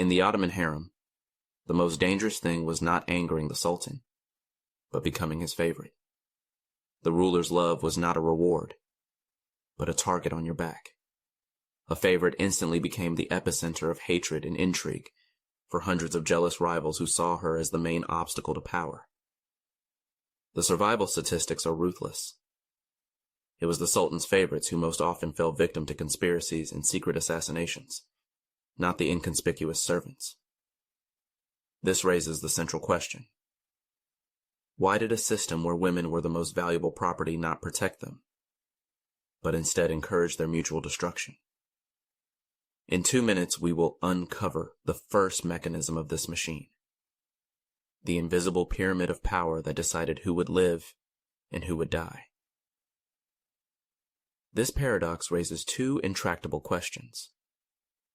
In the Ottoman harem, the most dangerous thing was not angering the Sultan, but becoming his favorite. The ruler's love was not a reward, but a target on your back. A favorite instantly became the epicenter of hatred and intrigue for hundreds of jealous rivals who saw her as the main obstacle to power. The survival statistics are ruthless. It was the Sultan's favorites who most often fell victim to conspiracies and secret assassinations, not the inconspicuous servants. This raises the central question. Why did a system where women were the most valuable property not protect them, but instead encourage their mutual destruction? In 2 minutes, we will uncover the first mechanism of this machine, the invisible pyramid of power that decided who would live and who would die. This paradox raises two intractable questions.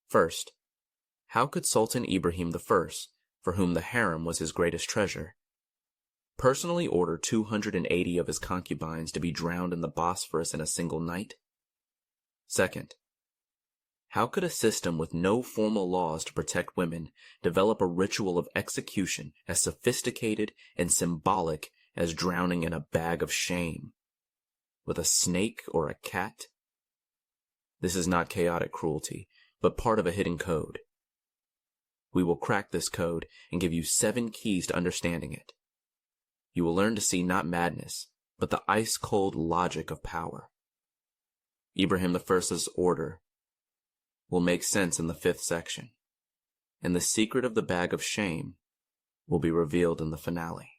First, how could Sultan Ibrahim I, for whom the harem was his greatest treasure, personally order 280 of his concubines to be drowned in the Bosphorus in a single night? Second, how could a system with no formal laws to protect women develop a ritual of execution as sophisticated and symbolic as drowning in a bag of shame with a snake or a cat? This is not chaotic cruelty, but part of a hidden code. We will crack this code and give you 7 keys to understanding it. You will learn to see not madness, but the ice-cold logic of power. Ibrahim I's order will make sense in the 5th section, and the secret of the bag of shame will be revealed in the finale.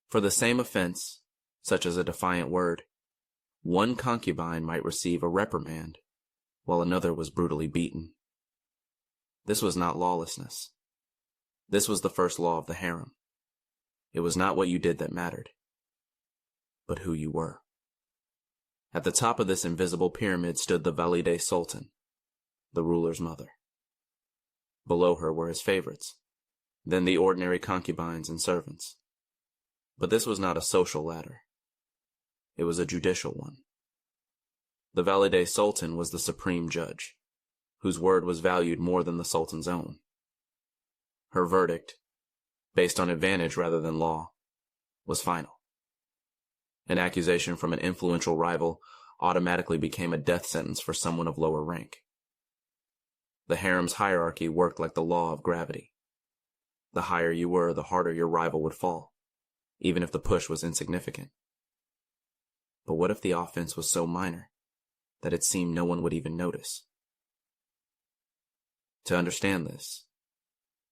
For the same offense, such as a defiant word, one concubine might receive a reprimand, while another was brutally beaten. This was not lawlessness. This was the first law of the harem. It was not what you did that mattered, but who you were. At the top of this invisible pyramid stood the Valide Sultan, the ruler's mother. Below her were his favorites, then the ordinary concubines and servants. But this was not a social ladder. It was a judicial one. The Valide Sultan was the supreme judge, whose word was valued more than the Sultan's own. Her verdict, based on advantage rather than law, was final. An accusation from an influential rival automatically became a death sentence for someone of lower rank. The harem's hierarchy worked like the law of gravity. The higher you were, the harder your rival would fall, even if the push was insignificant. But what if the offense was so minor that it seemed no one would even notice? To understand this,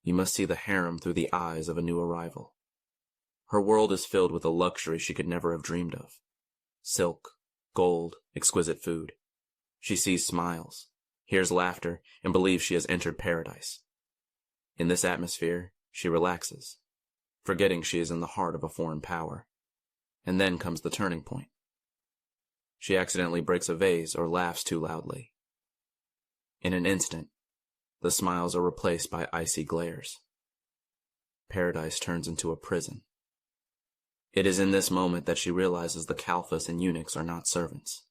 you must see the harem through the eyes of a new arrival. Her world is filled with a luxury she could never have dreamed of. Silk, gold, exquisite food. She sees smiles, hears laughter, and believes she has entered paradise. In this atmosphere, she relaxes, forgetting she is in the heart of a foreign power. And then comes the turning point. She accidentally breaks a vase or laughs too loudly. In an instant, the smiles are replaced by icy glares. Paradise turns into a prison. It is in this moment that she realizes the Khalifas and eunuchs are not servants,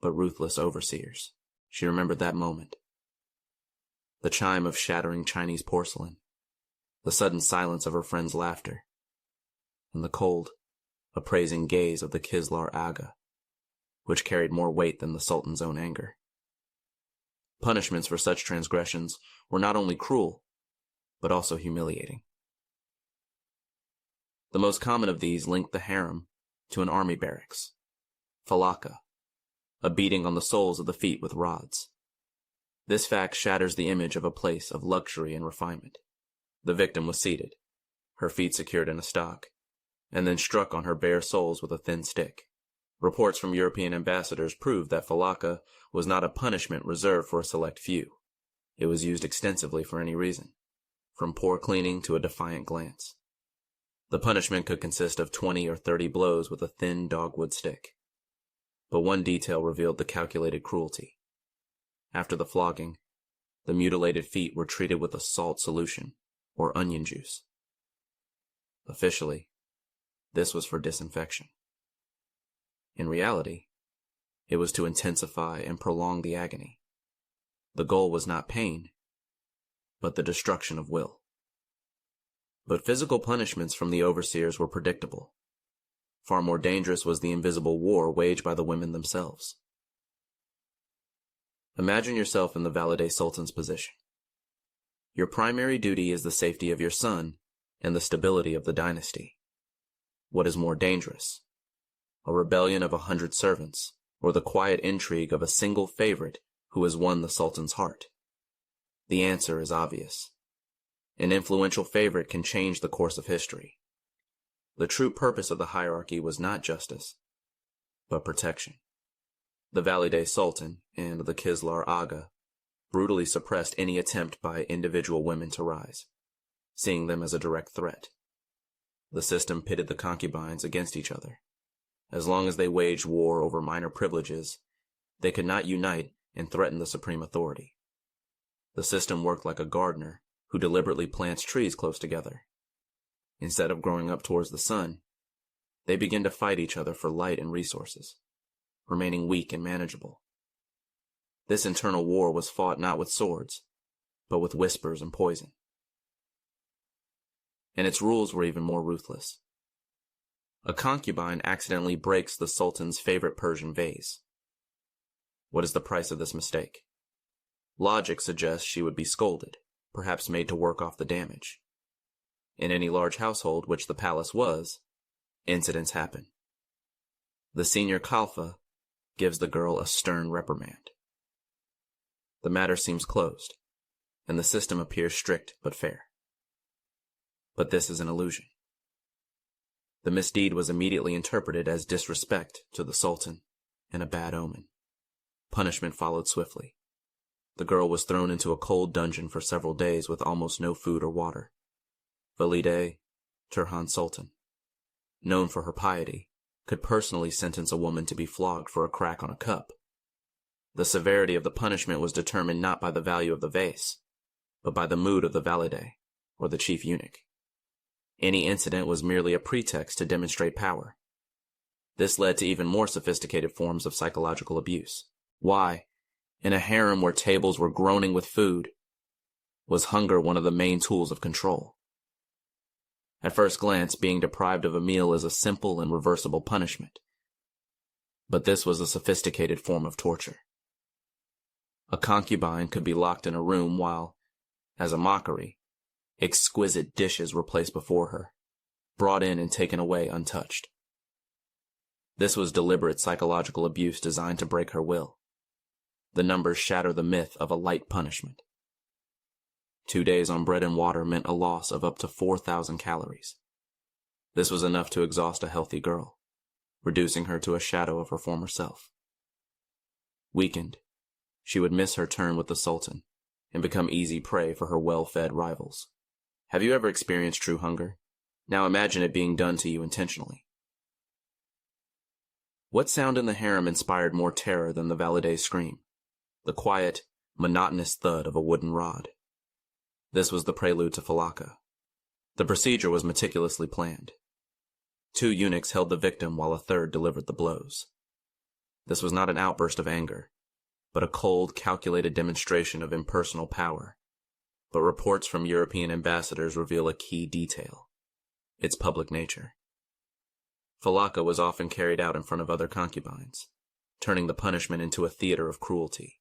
but ruthless overseers. She remembered that moment. The chime of shattering Chinese porcelain, the sudden silence of her friend's laughter, and the cold, appraising gaze of the Kislar Aga, which carried more weight than the Sultan's own anger. Punishments for such transgressions were not only cruel, but also humiliating. The most common of these linked the harem to an army barracks, falaka, a beating on the soles of the feet with rods. This fact shatters the image of a place of luxury and refinement. The victim was seated, her feet secured in a stock, and then struck on her bare soles with a thin stick. Reports from European ambassadors proved that falaka was not a punishment reserved for a select few. It was used extensively for any reason, from poor cleaning to a defiant glance. The punishment could consist of 20 or 30 blows with a thin dogwood stick. But one detail revealed the calculated cruelty. After the flogging, the mutilated feet were treated with a salt solution, or onion juice. Officially, this was for disinfection. In reality, it was to intensify and prolong the agony. The goal was not pain, but the destruction of will. But physical punishments from the overseers were predictable. Far more dangerous was the invisible war waged by the women themselves. Imagine yourself in the Valide Sultan's position. Your primary duty is the safety of your son and the stability of the dynasty. What is more dangerous? A rebellion of 100 servants, or the quiet intrigue of a single favorite who has won the Sultan's heart? The answer is obvious. An influential favorite can change the course of history. The true purpose of the hierarchy was not justice, but protection. The Valide Sultan and the Kislar Aga brutally suppressed any attempt by individual women to rise, seeing them as a direct threat. The system pitted the concubines against each other. As long as they waged war over minor privileges, they could not unite and threaten the supreme authority. The system worked like a gardener who deliberately plants trees close together. Instead of growing up towards the sun, they begin to fight each other for light and resources, remaining weak and manageable. This internal war was fought not with swords, but with whispers and poison. And its rules were even more ruthless. A concubine accidentally breaks the Sultan's favorite Persian vase. What is the price of this mistake? Logic suggests she would be scolded, perhaps made to work off the damage. In any large household, which the palace was, incidents happen. The senior Khalfa gives the girl a stern reprimand. The matter seems closed, and the system appears strict but fair. But this is an illusion. The misdeed was immediately interpreted as disrespect to the Sultan and a bad omen. Punishment followed swiftly. The girl was thrown into a cold dungeon for several days with almost no food or water. Valide Sultan, known for her piety, could personally sentence a woman to be flogged for a crack on a cup. The severity of the punishment was determined not by the value of the vase, but by the mood of the valide, or the chief eunuch. Any incident was merely a pretext to demonstrate power. This led to even more sophisticated forms of psychological abuse. Why, in a harem where tables were groaning with food, was hunger one of the main tools of control? At first glance, being deprived of a meal is a simple and reversible punishment. But this was a sophisticated form of torture. A concubine could be locked in a room while, as a mockery, exquisite dishes were placed before her, brought in and taken away untouched. This was deliberate psychological abuse designed to break her will. The numbers shatter the myth of a light punishment. 2 days on bread and water meant a loss of up to 4,000 calories. This was enough to exhaust a healthy girl, reducing her to a shadow of her former self. Weakened, she would miss her turn with the Sultan and become easy prey for her well-fed rivals. Have you ever experienced true hunger? Now imagine it being done to you intentionally. What sound in the harem inspired more terror than the valide's scream? The quiet, monotonous thud of a wooden rod. This was the prelude to falaka. The procedure was meticulously planned. 2 eunuchs held the victim while a third delivered the blows. This was not an outburst of anger, but a cold, calculated demonstration of impersonal power. But reports from European ambassadors reveal a key detail: its public nature. Falaka was often carried out in front of other concubines, turning the punishment into a theater of cruelty.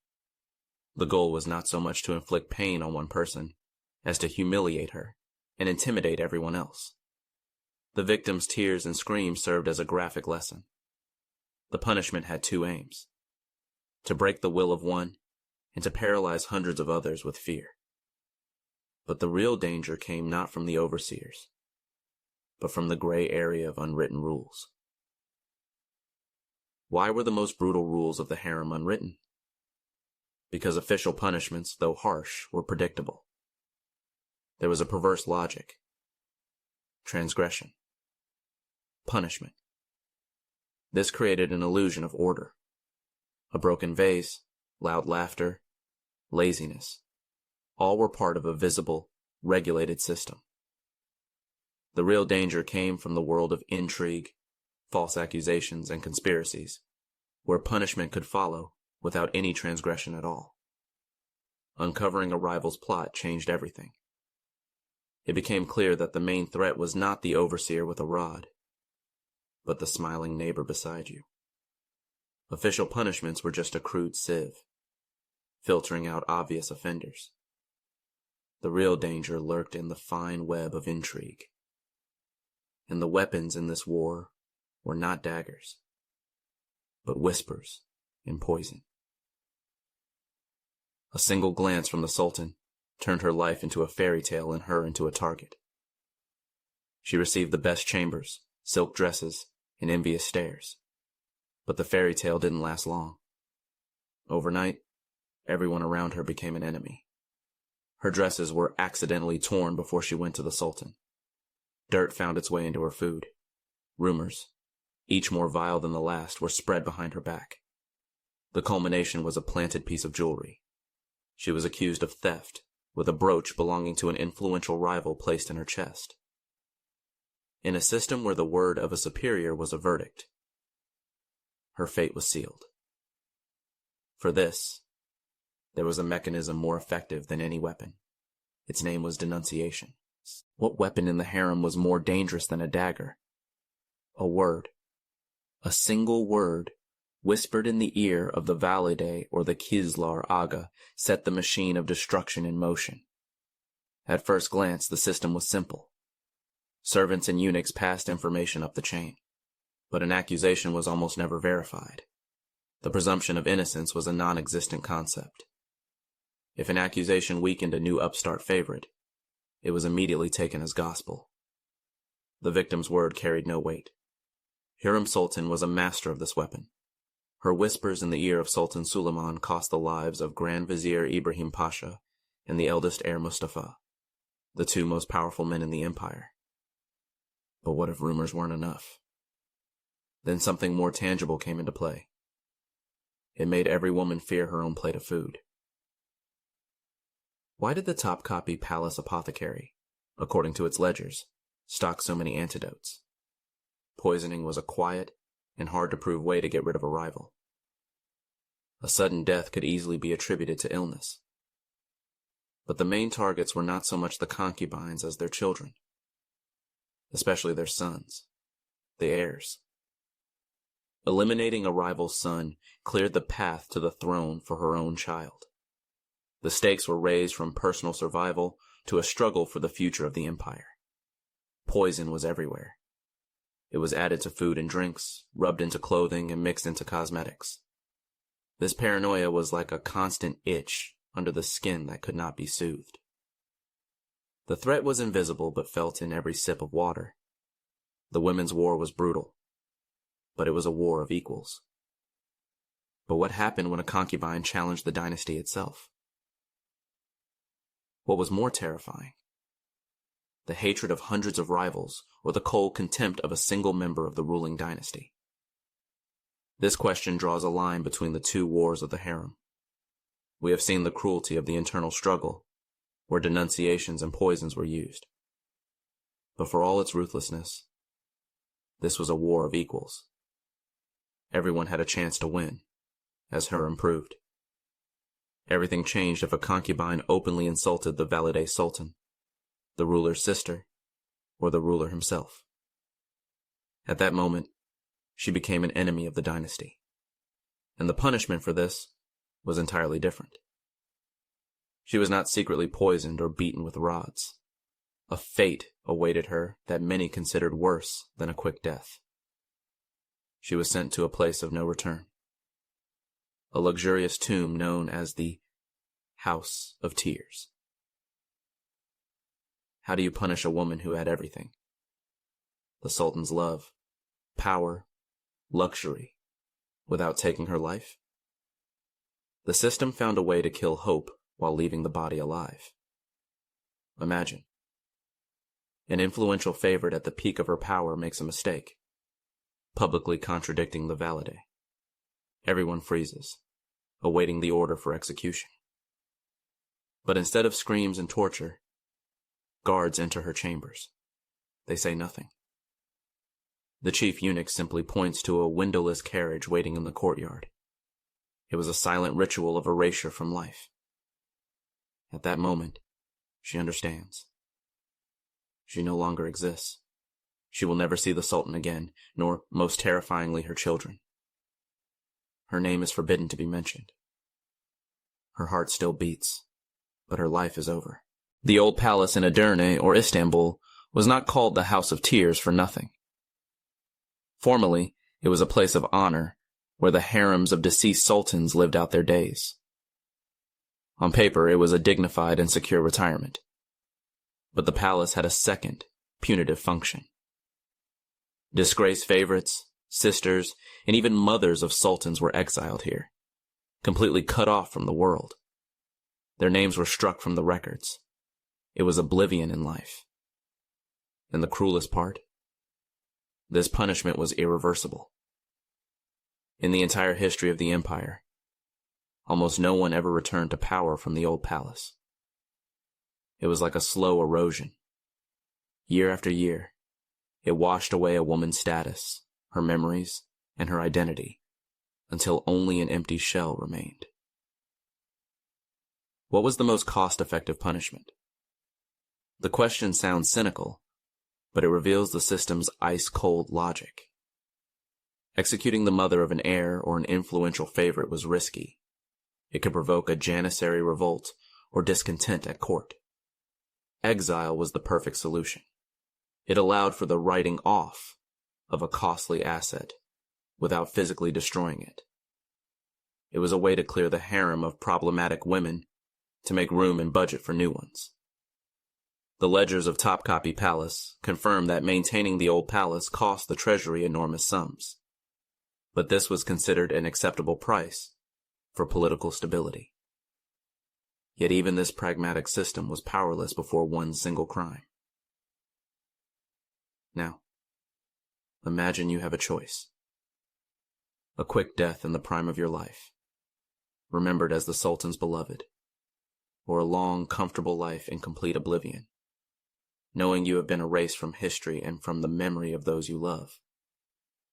The goal was not so much to inflict pain on one person, as to humiliate her and intimidate everyone else. The victim's tears and screams served as a graphic lesson. The punishment had 2 aims: to break the will of one and to paralyze hundreds of others with fear. But the real danger came not from the overseers, but from the gray area of unwritten rules. Why were the most brutal rules of the harem unwritten? Because official punishments, though harsh, were predictable. There was a perverse logic. Transgression. Punishment. This created an illusion of order. A broken vase, loud laughter, laziness, all were part of a visible, regulated system. The real danger came from the world of intrigue, false accusations, and conspiracies, where punishment could follow without any transgression at all. Uncovering a rival's plot changed everything. It became clear that the main threat was not the overseer with a rod, but the smiling neighbor beside you. Official punishments were just a crude sieve, filtering out obvious offenders. The real danger lurked in the fine web of intrigue. And the weapons in this war were not daggers, but whispers and poison. A single glance from the Sultan turned her life into a fairy tale and her into a target. She received the best chambers, silk dresses, and envious stares. But the fairy tale didn't last long. Overnight, everyone around her became an enemy. Her dresses were accidentally torn before she went to the Sultan. Dirt found its way into her food. Rumors, each more vile than the last, were spread behind her back. The culmination was a planted piece of jewelry. She was accused of theft, with a brooch belonging to an influential rival placed in her chest. In a system where the word of a superior was a verdict, her fate was sealed. For this, there was a mechanism more effective than any weapon. Its name was denunciation. What weapon in the harem was more dangerous than a dagger? A word. A single word, whispered in the ear of the Valide or the Kislar Aga, set the machine of destruction in motion. At first glance, the system was simple. Servants and eunuchs passed information up the chain, but an accusation was almost never verified. The presumption of innocence was a non-existent concept. If an accusation weakened a new upstart favorite, it was immediately taken as gospel. The victim's word carried no weight. Harem Sultan was a master of this weapon. Her whispers in the ear of Sultan Suleiman cost the lives of Grand Vizier Ibrahim Pasha and the eldest heir Mustafa, the two most powerful men in the empire. But what if rumors weren't enough? Then something more tangible came into play. It made every woman fear her own plate of food. Why did the Topkapi Palace Apothecary, according to its ledgers, stock so many antidotes? Poisoning was a quiet and hard-to-prove way to get rid of a rival. A sudden death could easily be attributed to illness. But the main targets were not so much the concubines as their children, especially their sons, the heirs. Eliminating a rival's son cleared the path to the throne for her own child. The stakes were raised from personal survival to a struggle for the future of the empire. Poison was everywhere. It was added to food and drinks, rubbed into clothing, and mixed into cosmetics. This paranoia was like a constant itch under the skin that could not be soothed. The threat was invisible but felt in every sip of water. The women's war was brutal, but it was a war of equals. But what happened when a concubine challenged the dynasty itself? What was more terrifying? The hatred of hundreds of rivals or the cold contempt of a single member of the ruling dynasty? This question draws a line between the two wars of the harem. We have seen the cruelty of the internal struggle, where denunciations and poisons were used. But for all its ruthlessness, this was a war of equals. Everyone had a chance to win, as Harem proved. Everything changed if a concubine openly insulted the Valide Sultan, the ruler's sister, or the ruler himself. At that moment, she became an enemy of the dynasty, and the punishment for this was entirely different. She was not secretly poisoned or beaten with rods. A fate awaited her that many considered worse than a quick death. She was sent to a place of no return, a luxurious tomb known as the House of Tears. How do you punish a woman who had everything? The Sultan's love, power, luxury, without taking her life? The system found a way to kill hope while leaving the body alive. Imagine. An influential favorite at the peak of her power makes a mistake, publicly contradicting the Valide. Everyone freezes, awaiting the order for execution. But instead of screams and torture, guards enter her chambers. They say nothing. The chief eunuch simply points to a windowless carriage waiting in the courtyard. It was a silent ritual of erasure from life. At that moment, she understands. She no longer exists. She will never see the Sultan again, nor, most terrifyingly, her children. Her name is forbidden to be mentioned. Her heart still beats, but her life is over. The old palace in Edirne, or Istanbul, was not called the House of Tears for nothing. Formerly, it was a place of honor, where the harems of deceased sultans lived out their days. On paper, it was a dignified and secure retirement. But the palace had a second, punitive function. Disgraced favorites, sisters, and even mothers of sultans were exiled here, completely cut off from the world. Their names were struck from the records. It was oblivion in life. And the cruelest part? This punishment was irreversible. In the entire history of the empire, almost no one ever returned to power from the old palace. It was like a slow erosion. Year after year, it washed away a woman's status, her memories, and her identity, until only an empty shell remained. What was the most cost-effective punishment? The question sounds cynical, but it reveals the system's ice-cold logic. Executing the mother of an heir or an influential favorite was risky. It could provoke a janissary revolt or discontent at court. Exile was the perfect solution. It allowed for the writing off of a costly asset without physically destroying it. It was a way to clear the harem of problematic women to make room and budget for new ones. The ledgers of Topkapi Palace confirm that maintaining the old palace cost the treasury enormous sums. But this was considered an acceptable price for political stability. Yet even this pragmatic system was powerless before one single crime. Now, imagine you have a choice. A quick death in the prime of your life, remembered as the Sultan's beloved, or a long, comfortable life in complete oblivion, knowing you have been erased from history and from the memory of those you love.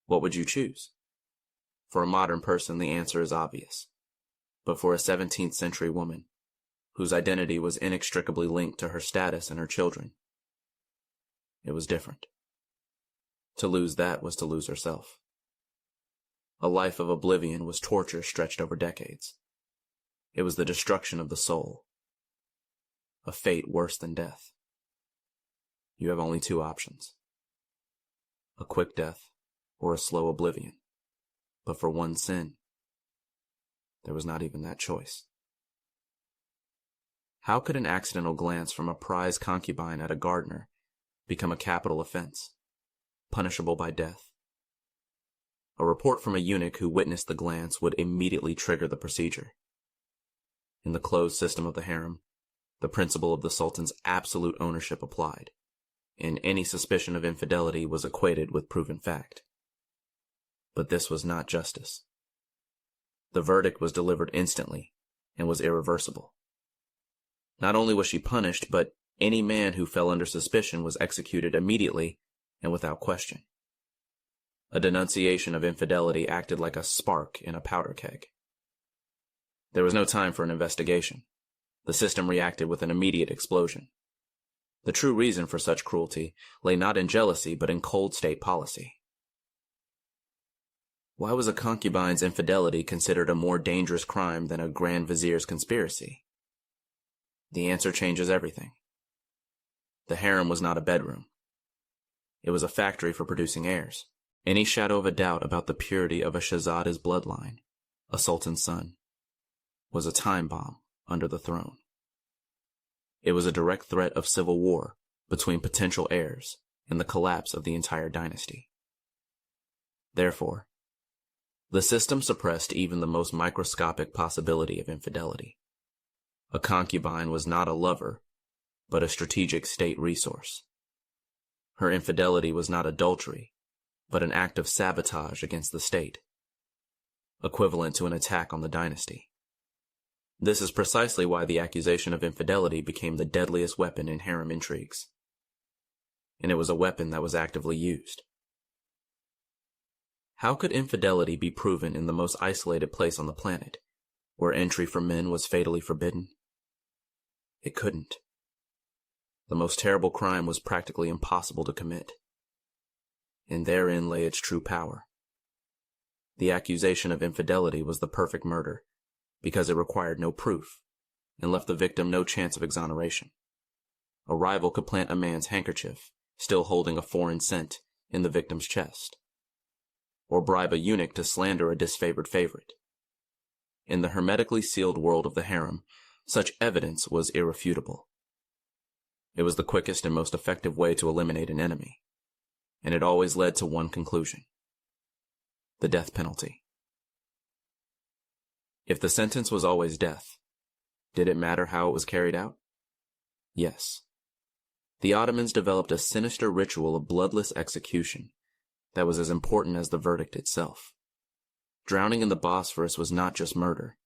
What would you choose? For a modern person, the answer is obvious. But for a 17th century woman, whose identity was inextricably linked to her status and her children, it was different. To lose that was to lose herself. A life of oblivion was torture stretched over decades. It was the destruction of the soul. A fate worse than death. You have only two options. A quick death or a slow oblivion. But for one sin, there was not even that choice. How could an accidental glance from a prize concubine at a gardener become a capital offense, punishable by death? A report from a eunuch who witnessed the glance would immediately trigger the procedure. In the closed system of the harem, the principle of the Sultan's absolute ownership applied, and any suspicion of infidelity was equated with proven fact. But this was not justice. The verdict was delivered instantly and was irreversible. Not only was she punished, but any man who fell under suspicion was executed immediately and without question. A denunciation of infidelity acted like a spark in a powder keg. There was no time for an investigation. The system reacted with an immediate explosion. The true reason for such cruelty lay not in jealousy but in cold state policy. Why was a concubine's infidelity considered a more dangerous crime than a grand vizier's conspiracy? The answer changes everything. The harem was not a bedroom. It was a factory for producing heirs. Any shadow of a doubt about the purity of a Shahzada's bloodline, a sultan's son, was a time bomb under the throne. It was a direct threat of civil war between potential heirs and the collapse of the entire dynasty. Therefore, the system suppressed even the most microscopic possibility of infidelity. A concubine was not a lover, but a strategic state resource. Her infidelity was not adultery, but an act of sabotage against the state, equivalent to an attack on the dynasty. This is precisely why the accusation of infidelity became the deadliest weapon in harem intrigues. And it was a weapon that was actively used. How could infidelity be proven in the most isolated place on the planet, where entry for men was fatally forbidden? It couldn't. The most terrible crime was practically impossible to commit. And therein lay its true power. The accusation of infidelity was the perfect murder, because it required no proof, and left the victim no chance of exoneration. A rival could plant a man's handkerchief, still holding a foreign cent, in the victim's chest, or bribe a eunuch to slander a disfavored favorite. In the hermetically sealed world of the harem, such evidence was irrefutable. It was the quickest and most effective way to eliminate an enemy, and it always led to one conclusion: the death penalty. If the sentence was always death, did it matter how it was carried out? Yes. The Ottomans developed a sinister ritual of bloodless execution that was as important as the verdict itself. Drowning in the Bosphorus was not just murder.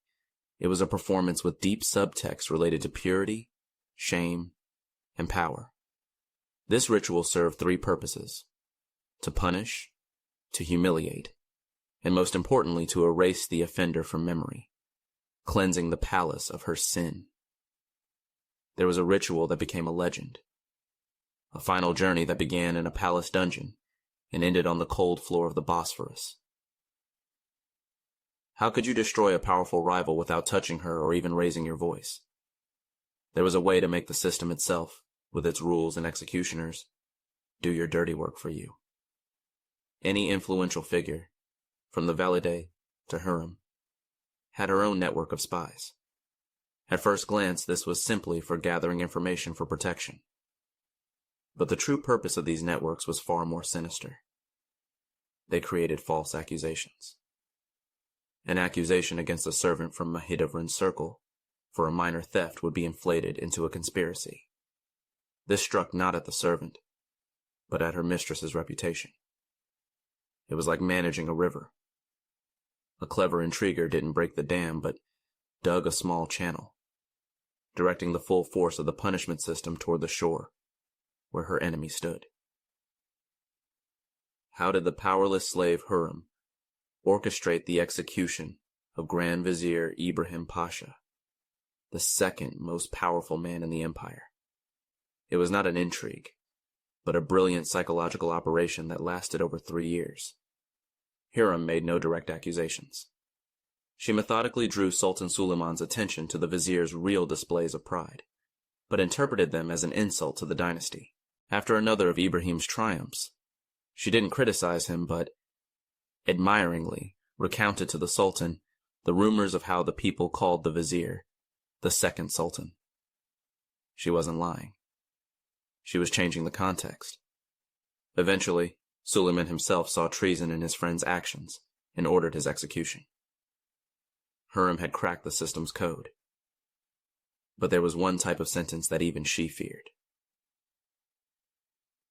It was a performance with deep subtext related to purity, shame, and power. This ritual served three purposes: to punish, to humiliate, and most importantly to erase the offender from memory, cleansing the palace of her sin. There was a ritual that became a legend, a final journey that began in a palace dungeon and ended on the cold floor of the Bosphorus. How could you destroy a powerful rival without touching her or even raising your voice? There was a way to make the system itself, with its rules and executioners, do your dirty work for you. Any influential figure, from the Valide to Harem, had her own network of spies. At first glance, this was simply for gathering information for protection. But the true purpose of these networks was far more sinister. They created false accusations. An accusation against a servant from Mahidevran's circle for a minor theft would be inflated into a conspiracy. This struck not at the servant, but at her mistress's reputation. It was like managing a river. A clever intriguer didn't break the dam, but dug a small channel, directing the full force of the punishment system toward the shore, where her enemy stood. How did the powerless slave Harem orchestrate the execution of Grand Vizier Ibrahim Pasha, the second most powerful man in the empire? It was not an intrigue, but a brilliant psychological operation that lasted over 3 years. Harem made no direct accusations. She methodically drew Sultan Suleiman's attention to the vizier's real displays of pride, but interpreted them as an insult to the dynasty. After another of Ibrahim's triumphs, she didn't criticize him, but admiringly recounted to the Sultan the rumors of how the people called the vizier the second Sultan. She wasn't lying. She was changing the context. Eventually, Suleiman himself saw treason in his friend's actions and ordered his execution. Harem had cracked the system's code. But there was one type of sentence that even she feared.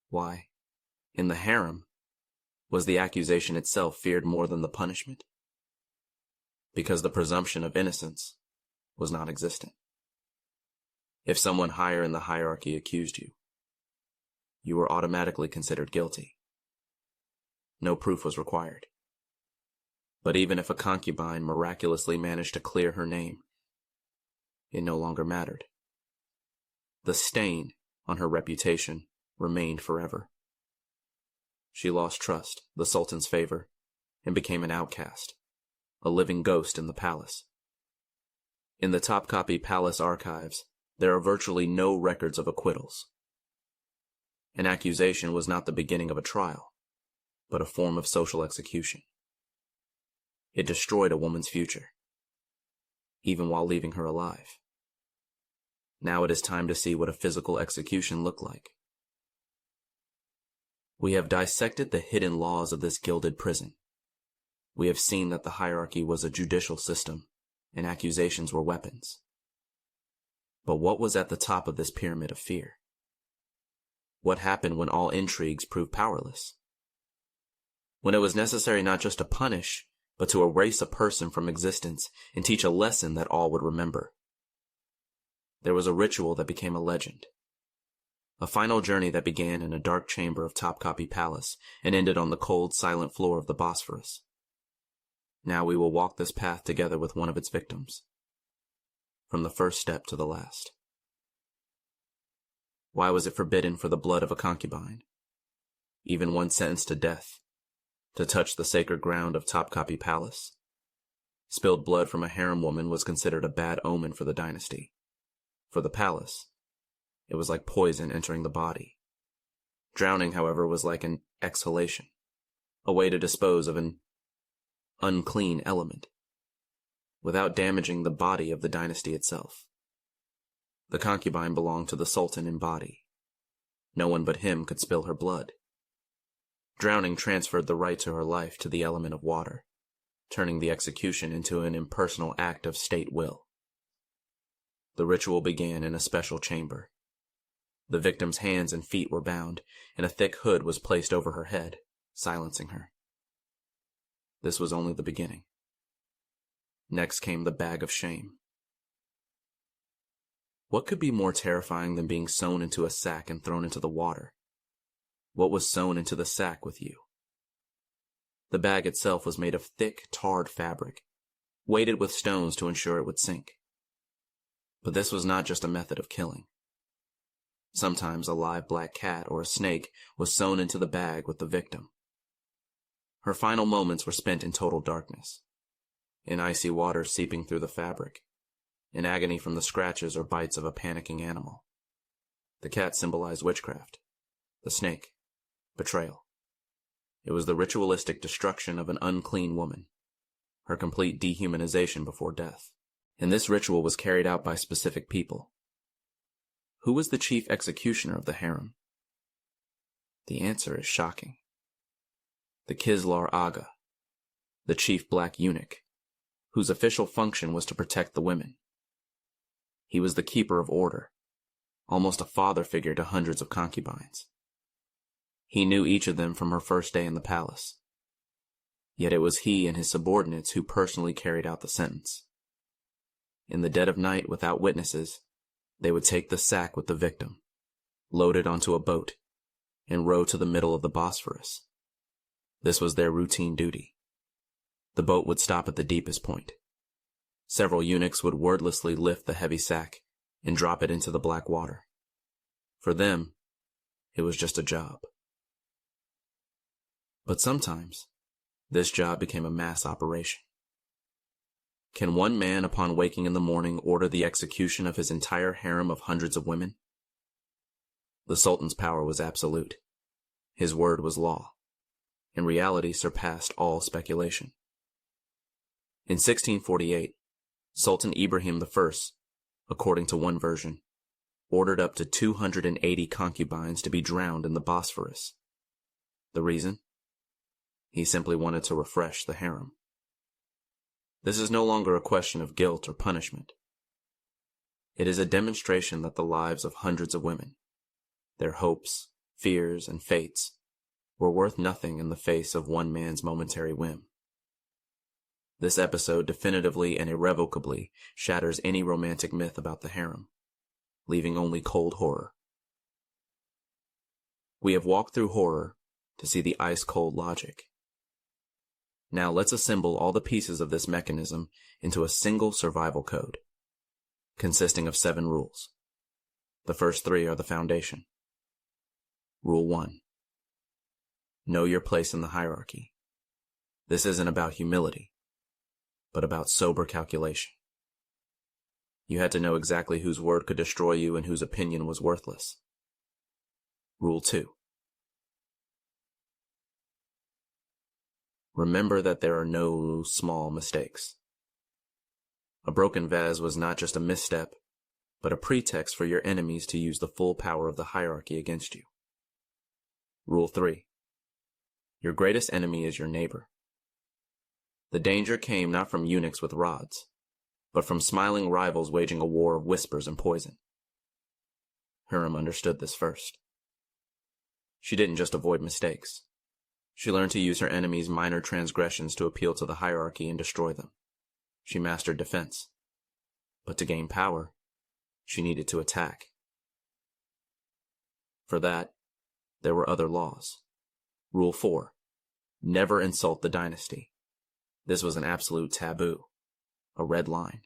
Why, in the harem, was the accusation itself feared more than the punishment? Because the presumption of innocence was non-existent. If someone higher in the hierarchy accused you, you were automatically considered guilty. No proof was required. But even if a concubine miraculously managed to clear her name, it no longer mattered. The stain on her reputation remained forever. She lost trust, the Sultan's favor, and became an outcast, a living ghost in the palace. In the Topkapi Palace archives, there are virtually no records of acquittals. An accusation was not the beginning of a trial, but a form of social execution. It destroyed a woman's future, even while leaving her alive. Now it is time to see what a physical execution looked like. We have dissected the hidden laws of this gilded prison. We have seen that the hierarchy was a judicial system, and accusations were weapons. But what was at the top of this pyramid of fear? What happened when all intrigues proved powerless? When it was necessary not just to punish, but to erase a person from existence and teach a lesson that all would remember. There was a ritual that became a legend. A final journey that began in a dark chamber of Topkapi Palace and ended on the cold, silent floor of the Bosphorus. Now we will walk this path together with one of its victims, from the first step to the last. Why was it forbidden for the blood of a concubine, even one sentenced to death, to touch the sacred ground of Topkapi Palace? Spilled blood from a harem woman was considered a bad omen for the dynasty. For the palace, it was like poison entering the body. Drowning, however, was like an exhalation, a way to dispose of an unclean element, without damaging the body of the dynasty itself. The concubine belonged to the Sultan in body. No one but him could spill her blood. Drowning transferred the right to her life to the element of water, turning the execution into an impersonal act of state will. The ritual began in a special chamber. The victim's hands and feet were bound, and a thick hood was placed over her head, silencing her. This was only the beginning. Next came the bag of shame. What could be more terrifying than being sewn into a sack and thrown into the water? What was sewn into the sack with you? The bag itself was made of thick, tarred fabric, weighted with stones to ensure it would sink. But this was not just a method of killing. Sometimes a live black cat or a snake was sewn into the bag with the victim. Her final moments were spent in total darkness, in icy water seeping through the fabric, in agony from the scratches or bites of a panicking animal. The cat symbolized witchcraft, the snake, betrayal. It was the ritualistic destruction of an unclean woman, her complete dehumanization before death. And this ritual was carried out by specific people. Who was the chief executioner of the harem? The answer is shocking. The Kislar Aga, the chief black eunuch, whose official function was to protect the women. He was the keeper of order, almost a father figure to hundreds of concubines. He knew each of them from her first day in the palace. Yet it was he and his subordinates who personally carried out the sentence. In the dead of night, without witnesses, they would take the sack with the victim, load it onto a boat, and row to the middle of the Bosphorus. This was their routine duty. The boat would stop at the deepest point. Several eunuchs would wordlessly lift the heavy sack and drop it into the black water. For them, it was just a job. But sometimes, this job became a mass operation. Can one man, upon waking in the morning, order the execution of his entire harem of hundreds of women? The Sultan's power was absolute. His word was law. In reality, surpassed all speculation. In 1648, Sultan Ibrahim I, according to one version, ordered up to 280 concubines to be drowned in the Bosphorus. The reason? He simply wanted to refresh the harem. This is no longer a question of guilt or punishment. It is a demonstration that the lives of hundreds of women, their hopes, fears, and fates, were worth nothing in the face of one man's momentary whim. This episode definitively and irrevocably shatters any romantic myth about the harem, leaving only cold horror. We have walked through horror to see the ice-cold logic. Now let's assemble all the pieces of this mechanism into a single survival code, consisting of 7 rules. The first 3 are the foundation. Rule 1. Know your place in the hierarchy. This isn't about humility, but about sober calculation. You had to know exactly whose word could destroy you and whose opinion was worthless. Rule 2. Remember that there are no small mistakes. A broken vase was not just a misstep, but a pretext for your enemies to use the full power of the hierarchy against you. Rule 3. Your greatest enemy is your neighbor. The danger came not from eunuchs with rods, but from smiling rivals waging a war of whispers and poison. Harem understood this first. She didn't just avoid mistakes. She learned to use her enemies' minor transgressions to appeal to the hierarchy and destroy them. She mastered defense. But to gain power, she needed to attack. For that, there were other laws. Rule 4. Never insult the dynasty. This was an absolute taboo, a red line.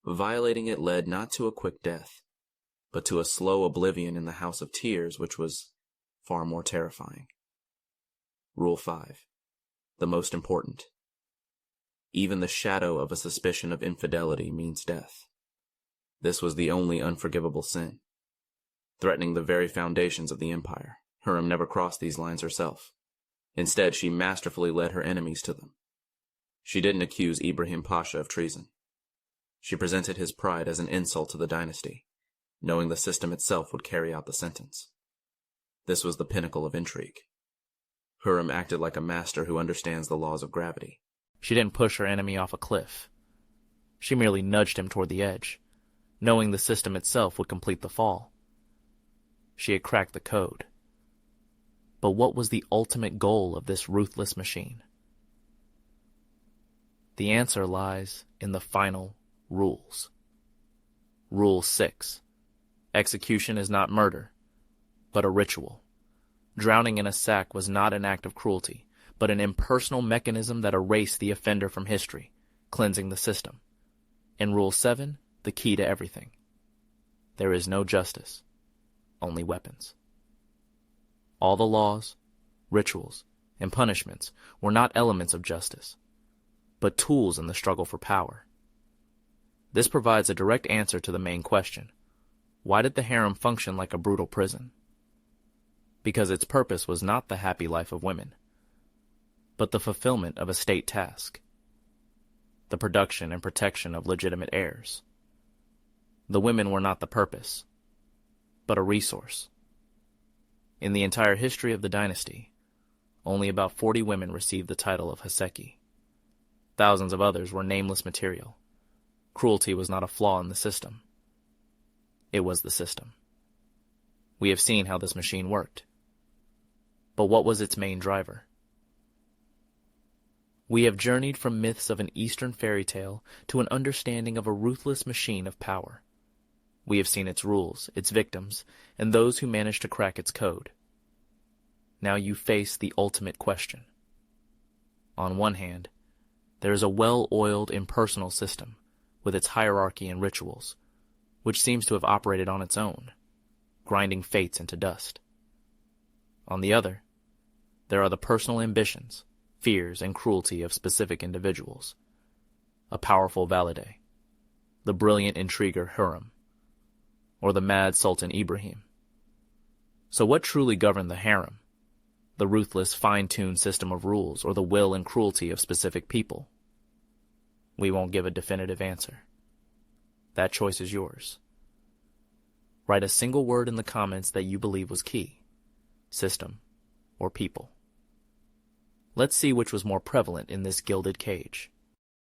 Violating it led not to a quick death, but to a slow oblivion in the house of tears, which was far more terrifying. Rule 5. The most important. Even the shadow of a suspicion of infidelity means death. This was the only unforgivable sin. Threatening the very foundations of the empire, Harem never crossed these lines herself. Instead, she masterfully led her enemies to them. She didn't accuse Ibrahim Pasha of treason. She presented his pride as an insult to the dynasty, knowing the system itself would carry out the sentence. This was the pinnacle of intrigue. Harem acted like a master who understands the laws of gravity. She didn't push her enemy off a cliff. She merely nudged him toward the edge, knowing the system itself would complete the fall. She had cracked the code. But what was the ultimate goal of this ruthless machine? The answer lies in the final rules. Rule 6. Execution is not murder, but a ritual. Drowning in a sack was not an act of cruelty, but an impersonal mechanism that erased the offender from history, cleansing the system. In Rule 7, the key to everything. There is no justice, only weapons. All the laws, rituals, and punishments were not elements of justice, but tools in the struggle for power. This provides a direct answer to the main question. Why did the harem function like a brutal prison? Because its purpose was not the happy life of women, but the fulfillment of a state task, the production and protection of legitimate heirs. The women were not the purpose, but a resource. In the entire history of the dynasty, only about 40 women received the title of Haseki. Thousands of others were nameless material. Cruelty was not a flaw in the system. It was the system. We have seen how this machine worked. But what was its main driver? We have journeyed from myths of an Eastern fairy tale to an understanding of a ruthless machine of power. We have seen its rules, its victims, and those who managed to crack its code. Now you face the ultimate question. On one hand, there is a well-oiled impersonal system, with its hierarchy and rituals, which seems to have operated on its own, grinding fates into dust. On the other, there are the personal ambitions, fears, and cruelty of specific individuals. A powerful Valide, the brilliant intriguer Harem, or the mad Sultan Ibrahim. So what truly governed the harem? The ruthless, fine-tuned system of rules, or the will and cruelty of specific people? We won't give a definitive answer. That choice is yours. Write a single word in the comments that you believe was key: system or people. Let's see which was more prevalent in this gilded cage.